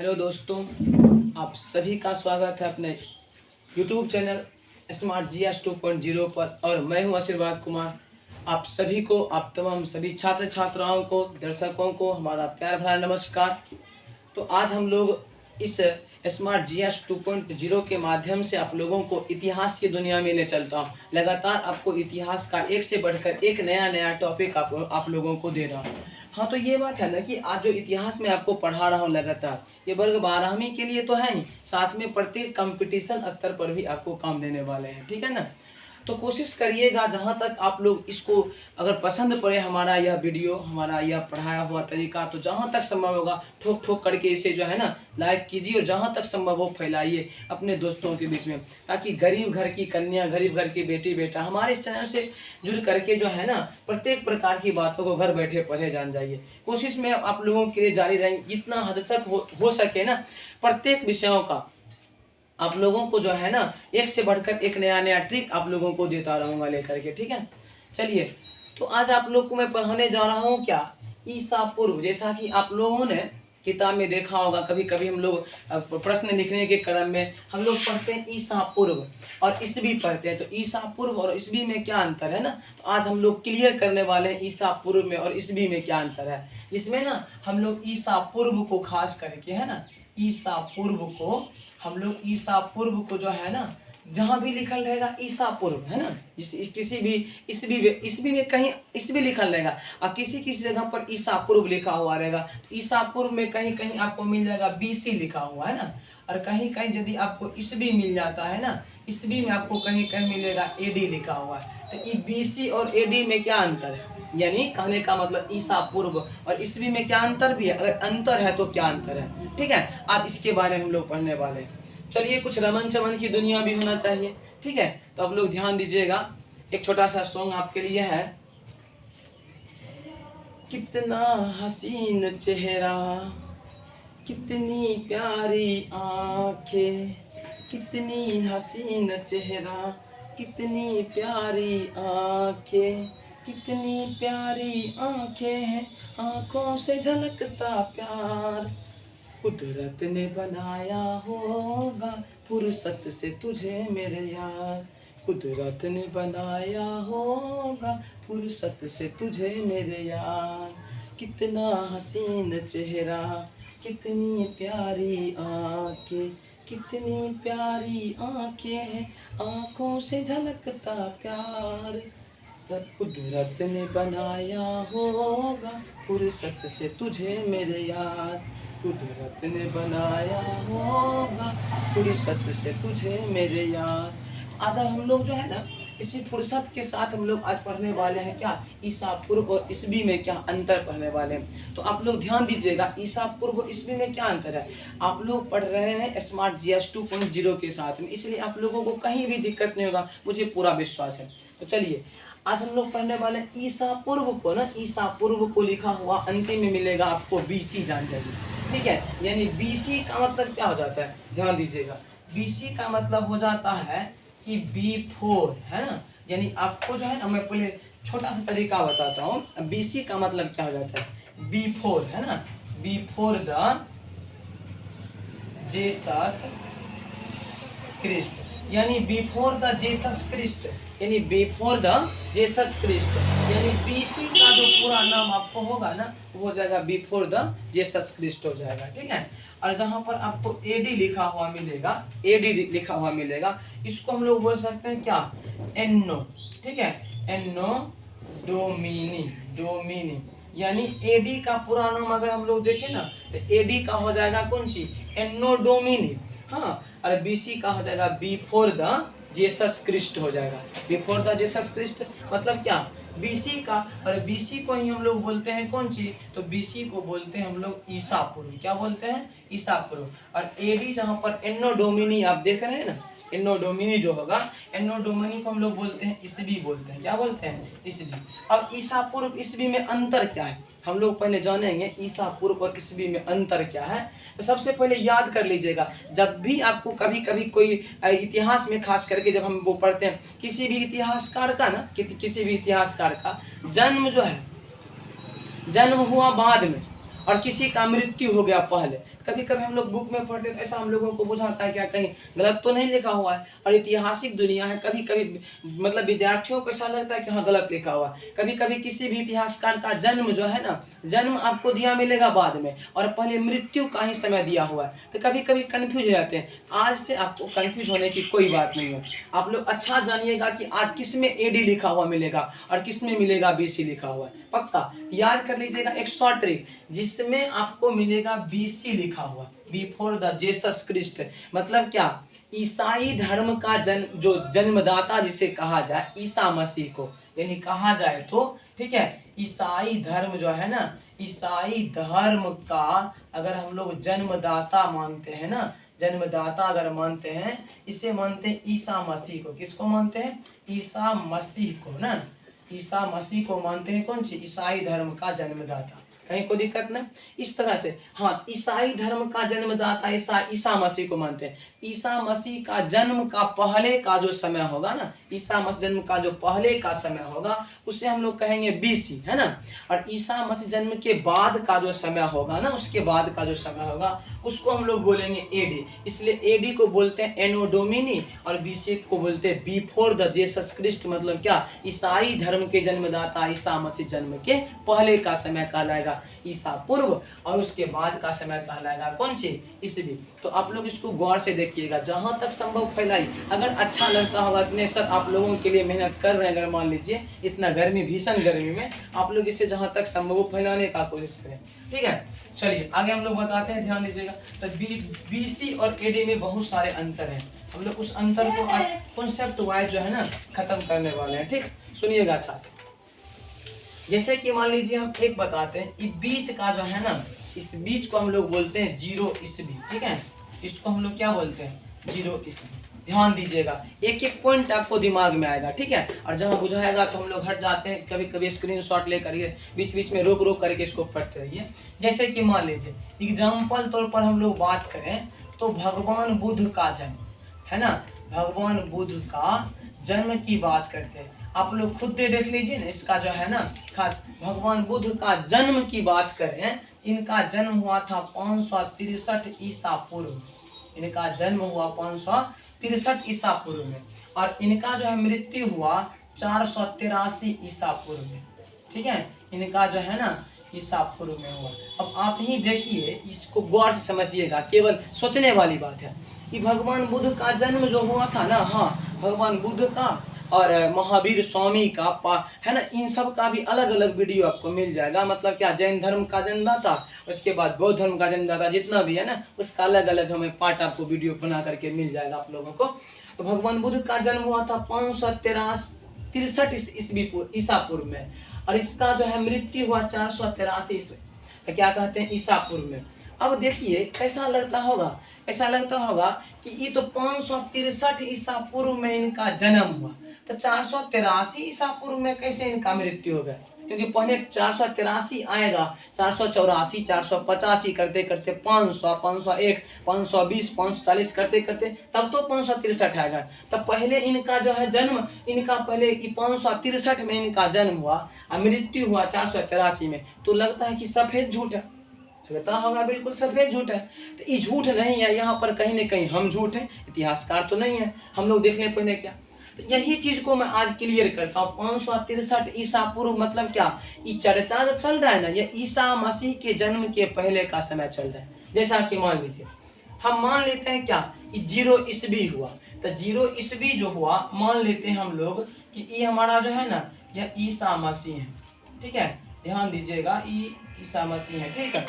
Hello दोस्तों, आप सभी का स्वागत है अपने यूट्यूब चैनल स्मार्ट जीएस 2.0 पर। और मैं हूं आशीर्वाद कुमार। आप सभी को, आप तमाम सभी छात्र छात्राओं को, दर्शकों को हमारा प्यार भरा नमस्कार। तो आज हम लोग इस स्मार्ट जीएस 2.0 के माध्यम से आप लोगों को इतिहास की दुनिया में ले चलता हूँ। लगातार आपको इतिहास का एक से बढ़कर एक नया नया टॉपिक आप लोगों को दे रहा हूँ। हाँ, तो ये बात है ना कि आज जो इतिहास में आपको पढ़ा रहा हूँ लगातार, ये वर्ग 12वीं के लिए तो है ही, साथ में प्रत्येक कंपटीशन स्तर पर भी आपको काम देने वाले हैं। ठीक है ना। तो कोशिश करिएगा जहाँ तक आप लोग इसको अगर पसंद पड़े हमारा यह वीडियो, हमारा यह पढ़ाया हुआ तरीका, तो जहाँ तक संभव होगा ठोक ठोक करके इसे जो है ना लाइक कीजिए और जहाँ तक संभव हो फैलाइए अपने दोस्तों के बीच में, ताकि गरीब घर की कन्या, गरीब घर की बेटी बेटा हमारे इस चैनल से जुड़ करके जो है ना प्रत्येक प्रकार की बातों को घर बैठे पढ़े जान जाइए। कोशिश में आप लोगों के लिए जारी रहेंगे, जितना हद तक हो सके ना प्रत्येक विषयों का आप लोगों को जो है ना एक से बढ़कर एक नया नया ट्रिक आप लोगों को देता रहूँगा लेकर के। ठीक है, चलिए। तो आज आप लोग को मैं पढ़ाने जा रहा हूँ क्या, ईसा पूर्व। जैसा कि आप लोगों ने किताब में देखा होगा, कभी कभी हम लोग प्रश्न लिखने के क्रम में हम लोग पढ़ते हैं ईसा पूर्व और ईसवी पढ़ते हैं। तो ईसा पूर्व और ईसवी में क्या अंतर है ना, तो आज हम लोग क्लियर करने वाले हैं ईसा पूर्व में और ईसवी में क्या अंतर है। इसमें ना हम लोग ईसा पूर्व को खास करके है ना, ईसा पूर्व को हम लोग ईसा पूर्व को जो है ना, जहाँ भी लिखल रहेगा ईसा पूर्व है ना, किसी भी ईसवी में कहीं ईसवी लिखल रहेगा और किसी किसी जगह पर ईसा पूर्व लिखा हुआ रहेगा। तो ईसा पूर्व में कहीं कहीं आपको मिल जाएगा बीसी लिखा हुआ है ना, और कहीं कहीं यदि आपको ईसवी मिल जाता है ना, ईसवी में आपको कहीं कहीं मिलेगा एडी लिखा हुआ है। तो ये बीसी और एडी में क्या अंतर है, यानी कहने का मतलब ईसा पूर्व और ईसवी में क्या अंतर भी है, अगर अंतर है तो क्या अंतर है। ठीक है, आज इसके बारे में हम लोग पढ़ने वाले हैं। चलिए, कुछ रमन चमन की दुनिया भी होना चाहिए। ठीक है, तो आप लोग ध्यान दीजिएगा, एक छोटा सा सॉन्ग आपके लिए है। कितना हसीन चेहरा, कितनी प्यारी आंखें, कितनी हसीन चेहरा, कितनी प्यारी आंखें, कितनी प्यारी आंखें हैं, आंखों से झलकता प्यार, कुदरत ने बनाया होगा फुर्सत से तुझे मेरे यार, कुदरत ने बनाया होगा फुर्सत से तुझे मेरे यार, कितना हसीन चेहरा, कितनी प्यारी आंखें, कितनी प्यारी आंखें हैं, आंखों से झलकता प्यार, कुदरत ने बनाया होगा फुर्सत से तुझे मेरे यार, कुदरत ने बनाया होगा फुर्सत से तुझे मेरे यार। आज हम लोग जो है ना इसी फुर्सत के साथ हम लोग आज पढ़ने वाले हैं क्या, ईसा पूर्व और ईसवी में क्या अंतर पढ़ने वाले हैं। तो आप लोग ध्यान दीजिएगा, ईसा पूर्व और ईसवी में क्या अंतर है। आप लोग पढ़ रहे हैं स्मार्ट जीएस 2.0 के साथ में, इसलिए आप लोगों को कहीं भी दिक्कत नहीं होगा, मुझे पूरा विश्वास है। तो चलिए, आज हम लोग पढ़ने वाले हैं ईसा पूर्व को ना, ईसा पूर्व को लिखा हुआ अंतिम में मिलेगा आपको बीसी, जान जाइए। ठीक है, यानी बीसी का मतलब क्या हो जाता है, ध्यान दीजिएगा। बीसी का मतलब हो जाता है कि बिफोर है ना, यानी आपको जो है ना, मैं पहले छोटा सा तरीका बताता हूँ। बीसी का मतलब क्या हो जाता है, बिफोर है ना, बिफोर द जीसस क्रिस्ट, यानी बिफोर द जीसस क्रिस्ट, यानी बिफोर द जीसस क्रिस्ट, यानी बीसी का जो पूरा नाम आपको होगा ना वो हो जाएगा बिफोर द जीसस क्रिस्ट हो जाएगा। ठीक है, और जहां पर आपको एडी लिखा हुआ मिलेगा, एडी लिखा हुआ मिलेगा, इसको हम लोग बोल सकते हैं क्या, एनो। ठीक है, एनो डोमिनी, डोमिनी, यानी एडी का पूरा नाम अगर हम लोग देखें ना तो एडी का हो जाएगा कौन सी, एनो डोमिनी। हाँ, और बीसी का हो जाएगा बिफोर द जीसस क्रिस्ट हो जाएगा। बिफोर द जीसस क्रिस्ट मतलब क्या, बीसी का, और बीसी को ही हम लोग बोलते हैं कौन सी, तो बीसी को बोलते हैं हम लोग ईसा पूर्व। क्या बोलते हैं, ईसा पूर्व। और एडी जहाँ पर एनो डोमिनी आप देख रहे हैं ना, एनो डोमिनी जो होगा, एनो डोमिनी को हम लोग बोलते हैं ईसवी, बोलते हैं क्या बोलते हैं, ईसवी। अब ईसा पूर्व ईसवी में अंतर क्या है, हम लोग पहले जानेंगे ईसा पूर्व और ईसवी में अंतर क्या है। तो सबसे पहले याद कर लीजिएगा, जब भी आपको कभी कभी कोई इतिहास में खास करके जब हम वो पढ़ते हैं, किसी भी इतिहासकार का ना, किसी भी इतिहासकार का जन्म जो है, जन्म हुआ बाद में और किसी का मृत्यु हो गया पहले, कभी कभी हम लोग बुक में पढ़ते हैं तो ऐसा हम लोगों को बुझाता है क्या कहीं गलत तो नहीं लिखा हुआ है, और ऐतिहासिक दुनिया है, कभी कभी मतलब विद्यार्थियों को ऐसा लगता है कि हाँ गलत लिखा हुआ है। कभी कभी किसी भी इतिहासकार का जन्म जो है ना, जन्म आपको दिया मिलेगा बाद में, और पहले मृत्यु का ही समय दिया हुआ है, तो कभी कभी कंफ्यूज हो जाते हैं। आज से आपको कंफ्यूज होने की कोई बात नहीं है। आप लोग अच्छा जानिएगा कि आज किस में एडी लिखा हुआ मिलेगा और किस में मिलेगा बीसी लिखा हुआ है। पक्का याद कर लीजिएगा एक शॉर्ट ट्रिक, जिसमें आपको मिलेगा बीसी लिखा हुआ, बिफोर द जीसस क्रिस्ट, मतलब क्या, ईसाई धर्म का जन्म, जो जन्मदाता जिसे कहा जाए ईसा मसीह को, यानी कहा जाए तो ठीक है, ईसाई धर्म जो है ना, ईसाई धर्म का अगर हम लोग जन्मदाता मानते हैं ना, जन्मदाता अगर मानते हैं, इसे मानते हैं ईसा मसीह को। किसको मानते हैं? ईसा मसीह को ना, ईसा मसीह को मानते हैं कौन सी? ईसाई धर्म का जन्मदाता। कहीं कोई दिक्कत ना, इस तरह से हाँ, ईसाई धर्म का जन्मदाता ईसा मसीह को मानते हैं। ईसा मसीह का जन्म का पहले का जो समय होगा ना, ईसा मसीह जन्म का जो पहले का समय होगा उसे हम लोग कहेंगे बीसी, है ना। और ईसा मसीह जन्म के बाद का जो समय होगा ना, उसके बाद का जो समय होगा उसको हम लोग बोलेंगे एडी। इसलिए एडी को बोलते हैं एनो डोमिनी, और बीसी को बोलते हैं बिफोर द जीसस क्रिस्ट, मतलब क्या, ईसाई धर्म के जन्मदाता ईसा मसीह जन्म के पहले का समय कहलाएगा ईसा पूर्व, और उसके बाद का समय कहलाएगा कौन सी? ईसवी। तो आप लोग इसको गौर से देखिएगा, जहां तक संभव फैलाई। अगर अच्छा लगता होगा इतने सर आप लोगों के लिए मेहनत कर रहे हैं, अगर मान लीजिए इतना गर्मी, भीषण गर्मी में, आप लोग इसे जहां तक संभव फैलाने का कोशिश करें, ठीक है। चलिए आगे हम लोग बताते हैं, ध्यान दीजिएगा। तो बीसी और एडी में बहुत सारे अंतर हैं, हम लोग उस अंतर को कॉन्सेप्ट वाइज जो है ना खत्म करने वाले हैं, ठीक। सुनिएगा अच्छा से। जैसे कि मान लीजिए हम एक बताते हैं, इस बीच का जो है ना, इस बीच को हम लोग बोलते हैं जीरो ईस्वी, ठीक है। इसको हम लोग क्या बोलते हैं? जीरो ईस्वी। ध्यान दीजिएगा, एक एक पॉइंट आपको दिमाग में आएगा, ठीक है। और जहां बुझाएगा तो हम लोग हट जाते हैं, कभी कभी स्क्रीनशॉट ले करिए, बीच बीच में रोक रोक करके इसको पढ़ते रहिए। जैसे कि मान लीजिए एग्जाम्पल तौर पर हम लोग बात करें तो भगवान बुद्ध का जन्म, है ना, भगवान बुद्ध का जन्म की बात करते हैं। आप लोग खुद देख लीजिए ना, इसका जो है ना खास, भगवान बुद्ध का जन्म की बात करें, इनका जन्म हुआ था 563 ईसा पूर्व, इनका जन्म हुआ 563 ईसा पूर्व में, और इनका जो है मृत्यु हुआ 483 ईसा पूर्व में, ठीक है। इनका जो है ना ईसा पूर्व में हुआ। अब आप ही देखिए, इसको गौर से समझिएगा, केवल सोचने वाली बात है कि भगवान बुद्ध का जन्म जो हुआ था ना, हाँ, भगवान बुद्ध का और महावीर स्वामी का है ना, इन सब का भी अलग अलग वीडियो आपको मिल जाएगा। मतलब क्या, जैन धर्म का जन्मदाता, उसके बाद बौद्ध धर्म का जन्मदाता, जितना भी है ना, उसका अलग अलग हमें पार्ट आपको वीडियो बना करके मिल जाएगा आप लोगों को। तो भगवान बुद्ध का जन्म हुआ था 563 ईसा पूर्व में, और इसका जो है मृत्यु हुआ 483 ईस्वी, तो क्या कहते हैं, ईसा पूर्व में। अब देखिए कैसा लगता होगा, ऐसा लगता होगा कि ये तो 563 ईसा पूर्व में इनका जन्म हुआ, तो 483 ईसा पूर्व में कैसे इनका मृत्यु हो गया? क्योंकि पहले 483 आएगा, 484, 485 करते करते 500, 501, 520, 540 करते करते तब तो 563 आएगा। तब पहले इनका जो है जन्म, इनका पहले 563 में इनका जन्म हुआ और मृत्यु हुआ 483 में, तो लगता है कि सफेद झूठ है, लगता होगा बिल्कुल सफेद झूठ है। तो ये झूठ नहीं है, यहाँ पर कहीं ना कहीं हम झूठ हैं, इतिहासकार तो नहीं है। हम लोग देख लें पहले क्या, तो यही चीज को मैं आज क्लियर करता हूँ। 563 ईसा पूर्व मतलब क्या, ये चर्चा जो चल रहा है ना, ये ईसा मसीह के जन्म के पहले का समय चल रहा है। जैसा कि मान लीजिए हम मान लेते हैं क्या, ये 0 ईस्वी हुआ, तो 0 ईस्वी जो हुआ मान लेते हैं हम लोग कि ये हमारा जो है ना, यह ईसा मसीह है, ठीक है। ध्यान दीजिएगा, ये ईसा मसीह है, ठीक है,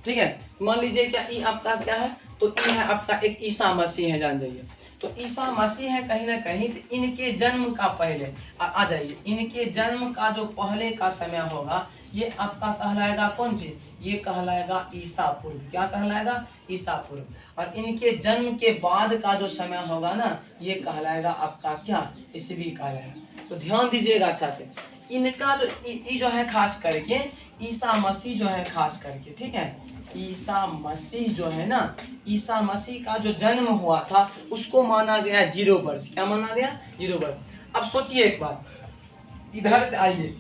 ठीक है। मान लीजिए क्या, ये आपका क्या है, तो ये है आपका एक ईसा मसीह है, जान जाइए। तो ईसा मसीह है कहीं ना कहीं, तो इनके जन्म का पहले आ जाइए, इनके जन्म का जो पहले का समय होगा ये आपका कहलाएगा कौन चीज, ये कहलाएगा ईसा पूर्व। क्या कहलाएगा? ईसा पूर्व। और इनके जन्म के बाद का जो समय होगा ना, ये कहलाएगा आपका क्या, ईस्वी कहलाएगा। तो ध्यान दीजिएगा अच्छा से, इनका जो है खास करके ईसा मसीह जो है खास करके, ठीक है, ईसा मसीह जो है ना, ईसा मसीह का जो जन्म हुआ था उसको माना गया 0 वर्ष। क्या माना गया? 0 वर्ष। अब सोचिए एक बार, इधर से आइए,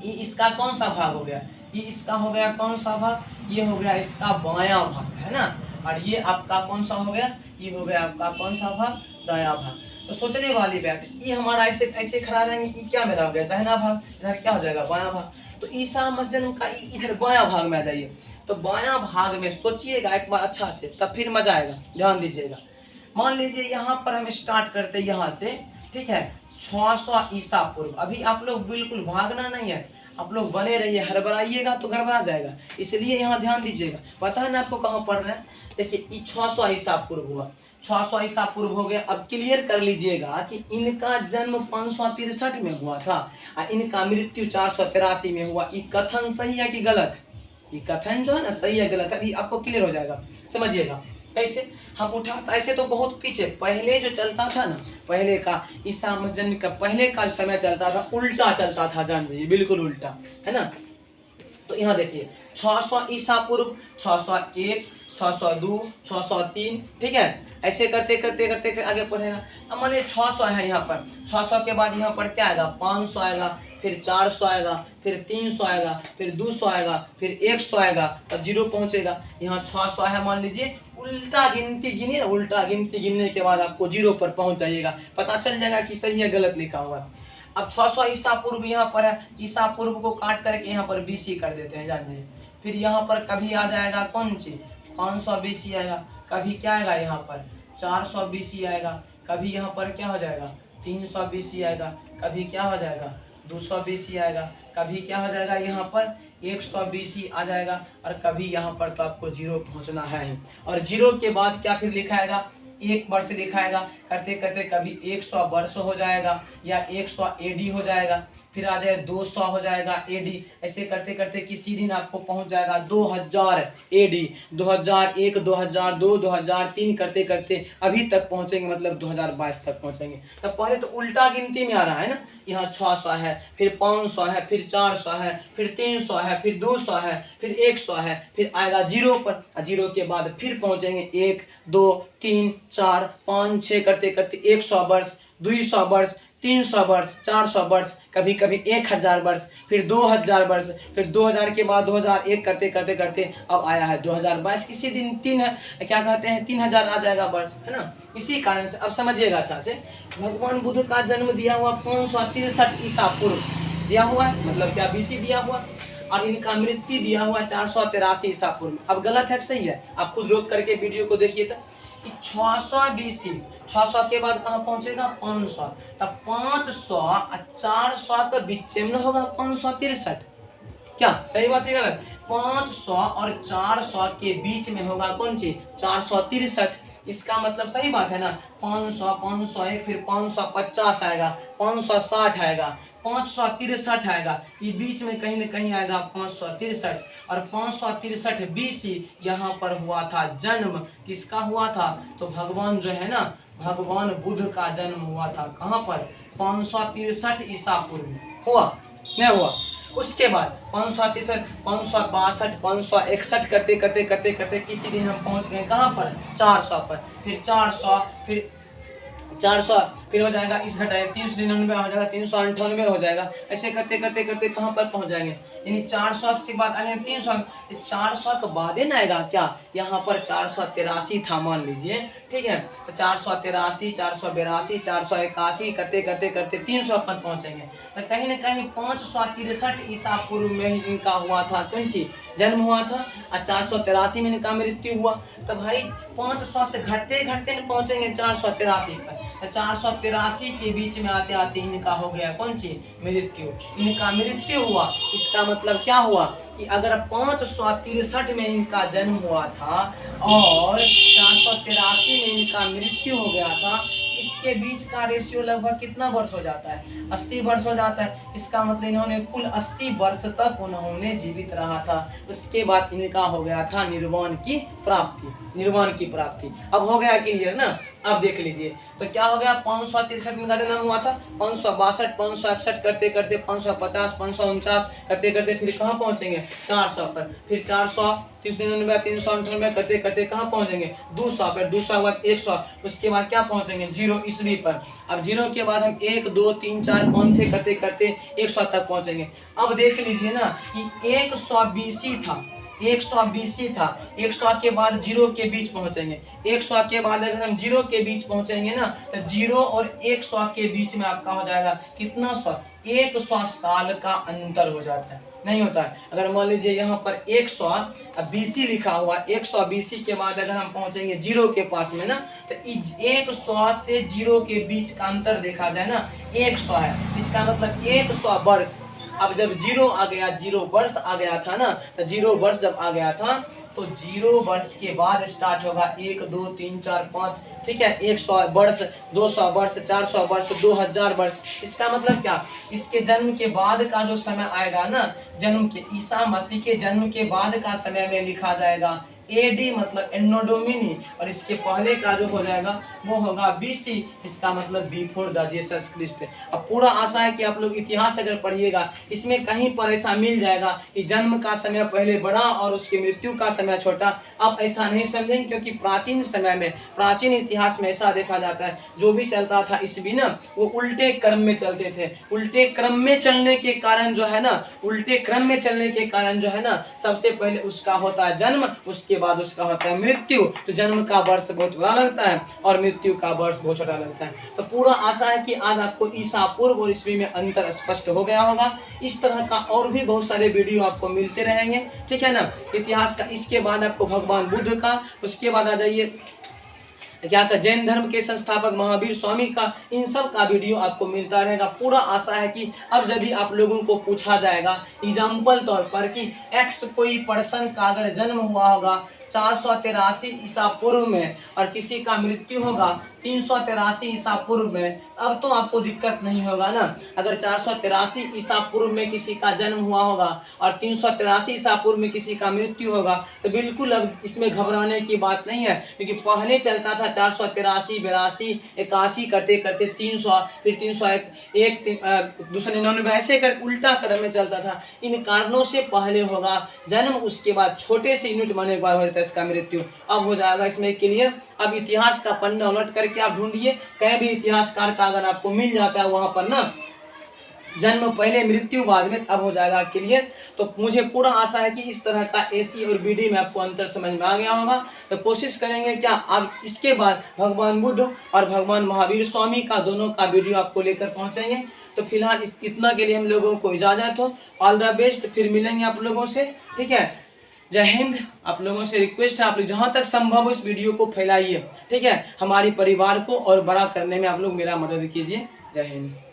इसका कौन सा भाग हो गया, ये इसका हो गया कौन सा भाग, ये हो गया इसका बायां भाग, है ना। और ये आपका कौन सा हो गया, ये हो गया आपका कौन सा भाग, दायां भाग। तो सोचने वाली बात है, ये हमारा ऐसे ऐसे खड़ा रहेंगे कि क्या मेरा हो गया दाहिना भाग, इधर क्या हो जाएगा बायां भाग। तो ईसा मस्जिद का इधर बायां भाग में आ जाइए। तो बायां भाग में सोचिएगा एक बार अच्छा से, तब फिर मजा आएगा, ध्यान दीजिएगा। मान लीजिए यहाँ पर हम स्टार्ट करते हैं यहाँ से, ठीक है, 600 ईसा पूर्व। अभी आप लोग बिल्कुल भागना नहीं है, आप लोग बने रहिए, हड़बड़ाइएगा तो गड़बड़ा जाएगा, इसलिए यहाँ ध्यान दीजिएगा। पता है ना आपको कहाँ पढ़ रहे हैं, देखिए 600 ईसा पूर्व हुआ, 600 ईसा पूर्व हो गया। अब क्लियर कर लीजिएगा कि इनका जन्म 563 में हुआ था और इनका मृत्यु 483 में हुआ। ये कथन सही है कि गलत है, ये कथन जो है ना सही है गलत है, अभी आपको क्लियर हो जाएगा, समझिएगा। कैसे हम उठा, ऐसे तो बहुत पीछे पहले जो चलता था ना, पहले का ईसा मसीह का पहले का समय चलता था, उल्टा चलता था, जान लीजिए बिल्कुल उल्टा, है ना। तो यहाँ देखिए 600 ईसा पूर्व, 601, 602, 603, ठीक है, ऐसे करते करते करते आगे पढ़ेगा। अब मान लीजिए 600 है यहाँ पर, 600 के बाद यहाँ पर क्या आएगा, 500 आएगा, फिर 400 आएगा, फिर 300 आएगा, फिर 200 आएगा, फिर 100 आएगा, तब 0 पहुंचेगा। यहाँ 600 है, मान लीजिए उल्टा गिनती गिनिए, उल्टा गिनती गिनने के बाद आपको 0 पर पहुंच जाइएगा, पता चल जाएगा कि सही है गलत लिखा हुआ है। अब 600 ईसा पूर्व यहाँ पर है, ईसा पूर्व को काट करके यहाँ पर बीसी कर देते हैं, जानिए। फिर यहाँ पर कभी आ जाएगा कौन चीज, 500 बीसी आएगा, कभी क्या आएगा यहाँ पर 400 बीसी आएगा, कभी यहाँ पर क्या हो जाएगा 300 बीसी आएगा, कभी क्या हो जाएगा 200 बीसी आएगा, कभी क्या हो जाएगा यहाँ पर 100 बीसी आ जाएगा, और कभी यहाँ पर तो आपको 0 पहुँचना है ही। और 0 के बाद क्या फिर लिखाएगा, 1 वर्ष लिखाएगा, करते करते कभी 100 वर्ष हो जाएगा या 100 एडी हो जाएगा, फिर आ जाए 200 हो जाएगा एडी, ऐसे करते करते किसी दिन आपको पहुंच जाएगा 2000 एडी, 2001, 2002, 2003 करते करते अभी तक पहुंचेंगे, मतलब 2022 तक पहुंचेंगे। तब पहले तो उल्टा गिनती में आ रहा है ना, यहाँ 600 है, फिर 500 है, फिर 400 है, फिर 300 है, फिर 200 है, फिर 100 है, फिर आएगा 0 पर, 0 के बाद फिर पहुंचेंगे 1, 2, 3, 4, 5, 6 करते करते 100 वर्ष, 200 वर्ष, 300 वर्ष, 400 वर्ष, कभी कभी 1000 वर्ष, फिर 2000 वर्ष, फिर 2000 के बाद 2001 करते करते करते अब आया है 2022, किसी दिन क्या कहते हैं 3000 आ जाएगा वर्ष, है ना। इसी कारण से अब समझिएगा अच्छा से, भगवान बुद्ध का जन्म दिया हुआ 563 ईसा पूर्व दिया हुआ है, मतलब क्या बीसी दिया हुआ, और इनका मृत्यु दिया हुआ 483 ईसा पूर्व। अब गलत है सही है, आप खुद रोक करके वीडियो को देखिए तो 600 बीसी, 600 के बाद कहाँ पहुंचेगा 500, तब 500 और 400 के बीच में होगा 563, क्या सही बात है गलत, 500 और 400 के बीच में होगा कौन चीज 463, इसका मतलब सही बात है ना। 500, 501, फिर 550 आएगा, 560 आएगा, 563 आएगा, ये बीच में कहीं न कहीं आएगा 563, और 563 बीसी यहाँ पर हुआ था जन्म, किसका हुआ था, तो भगवान जो है ना, भगवान बुद्ध का जन्म हुआ था कहाँ पर 563 ईसा पूर्व हुआ, नहीं हुआ। उसके बाद 563, 562, 561 करते करते करते करते किसी दिन हम पहुंच गए कहाँ पर 400 पर, फिर 400, फिर 400, फिर हो जाएगा इस घटाए 399 हो जाएगा, 398 हो जाएगा, ऐसे करते करते करते कहाँ पर पहुंच जाएंगे, यानी 400 के बाद आगे 300, 400 के बाद ना आएगा क्या, यहाँ पर 483 था मान लीजिए, ठीक है, तो 483, 482, 481 करते करते करते 300 पर पहुंचेंगे। तो कहीं ना कहीं 563 ईसा पूर्व में ही इनका हुआ था कौन चीज जन्म हुआ था, और 483 में इनका मृत्यु हुआ। तो भाई 500 से घटते घटते पहुंचेंगे 483 पर, 483 के बीच में आते आते इनका हो गया कौन सी मृत्यु, इनका मृत्यु हुआ। इसका मतलब क्या हुआ कि अगर 563 में इनका जन्म हुआ था और 483 में इनका मृत्यु हो गया था, इसके बीच का रेशियो लगभग कितना वर्ष हो जाता है 80 वर्ष हो जाता है। इसका मतलब इन्होंने कुल 80 वर्ष तक उन्होंने जीवित रहा था। उसके बाद इनका हो गया था निर्वाण की प्राप्ति, निर्वाण की प्राप्ति। अब हो गया क्लियर ना। अब देख लीजिए तो क्या हो गया 563 में इनका जन्म हुआ था, 562, 561 करते करते 550, 549 करते करते फिर कहाँ पहुंचेंगे 400 पर, फिर 400, 399, 398 करते करते कहाँ पहुंचेंगे 200 पर, 200 के बाद 100, उसके बाद क्या पहुंचेंगे 0 0 ईस्वी पर। अब 0 के बाद हम 1 2 3 4 5 6 करते करते 100 तक पहुंचेंगे। अब देख लीजिए ना कि 100 BC था, 100 BC था, 100 के बाद 0 के बीच पहुंचेंगे। 100 के बाद अगर हम 0 के बीच पहुंचेंगे ना तो 0 और 100 के बीच में आपका हो जाएगा कितना 100, 100 साल का अंतर हो जाता है, नहीं होता है। अगर मान लीजिए यहाँ पर 100 BC लिखा हुआ, 100 BC के बाद अगर हम पहुंचेंगे 0 के पास में ना तो 100 से 0 के बीच का अंतर देखा जाए ना 100 है, इसका मतलब 100 वर्ष। अब जब 0 आ गया, 0 वर्ष आ गया था ना, तो 0 वर्ष जब आ गया था तो 0 वर्ष के बाद स्टार्ट होगा 1 2 3 4 5, ठीक है, 100 वर्ष, 200 वर्ष, 400 वर्ष, 2000 वर्ष। इसका मतलब क्या, इसके जन्म के बाद का जो समय आएगा ना, जन्म के ईसा मसीह के जन्म के बाद का समय में लिखा जाएगा AD मतलब एन्नो डोमिनी, और इसके पहले का जो हो जाएगा वो होगा BC, इसका मतलब बिफोर द जीसस क्रिस्ट। अब पूरा आशा है कि आप लोग इतिहास अगर पढ़िएगा इसमें कहीं पर ऐसा मिल जाएगा कि जन्म का समय पहले बड़ा और उसकी मृत्यु का समय छोटा। आप ऐसा नहीं समझेंगे, क्योंकि प्राचीन समय में, प्राचीन इतिहास में ऐसा देखा जाता है जो भी चलता था ईस्वी ना वो उल्टे क्रम में चलते थे। उल्टे क्रम में चलने के कारण जो है ना, उल्टे क्रम में चलने के कारण जो है ना, सबसे पहले उसका होता है जन्म, उसके बाद उसका होता है मृत्यु। तो जन्म का वर्ष बहुत बड़ा लगता है और मृत्यु का वर्ष बहुत छोटा लगता है। तो पूरा आशा है कि आज आपको ईसा पूर्व और ईस्वी में अंतर स्पष्ट हो गया होगा। इस तरह का और भी बहुत सारे वीडियो आपको मिलते रहेंगे, ठीक है ना, इतिहास का। इसके बाद आपको भगवान बुद्ध का, उसके बाद आ जाइए क्या का जैन धर्म के संस्थापक महावीर स्वामी का, इन सब का वीडियो आपको मिलता रहेगा। पूरा आशा है कि अब यदि आप लोगों को पूछा जाएगा एग्जाम्पल तौर पर कि एक्स कोई पर्सन का अगर जन्म हुआ होगा 483 ईसा पूर्व में और किसी का मृत्यु होगा 383 ईसा पूर्व में, अब तो आपको दिक्कत नहीं होगा ना। अगर 483 ईसा पूर्व में किसी का जन्म हुआ होगा और 383 ईसा पूर्व में किसी का मृत्यु होगा तो बिल्कुल अब इसमें घबराने की बात नहीं है, क्योंकि पहले चलता था 483 82 81 करते करते 300, फिर 301 299 ऐसे कर उल्टा क्रम में चलता था। इन कारणों से पहले होगा जन्म, उसके बाद छोटे से यूनिट बनने के बाद हो जाता है इसका मृत्यु। अब हो जाएगा इसमें क्लियर। अब इतिहास का पन्ना उलट करके आप ढूंढिए, कहीं भी इतिहासकार का अगर आपको मिल जाता है वहां पर ना जन्म पहले मृत्यु बाद में, अब हो जाएगा क्लियर। तो मुझे पूरा आशा है कि इस तरह का AC और BD में आपको अंतर समझ में आ गया होगा। तो कोशिश करेंगे क्या अब इसके बाद भगवान बुद्ध और भगवान महावीर स्वामी का दोनों का वीडियो आपको लेकर पहुंचेंगे। तो फिलहाल इतना के लिए हम लोगों को इजाजत हो। ऑल द बेस्ट, फिर मिलेंगे आप लोगों से, ठीक है। जय हिंद। आप लोगों से रिक्वेस्ट है आप लोग जहां तक संभव हो इस वीडियो को फैलाइए, ठीक है। हमारे परिवार को और बड़ा करने में आप लोग मेरा मदद कीजिए। जय हिंद।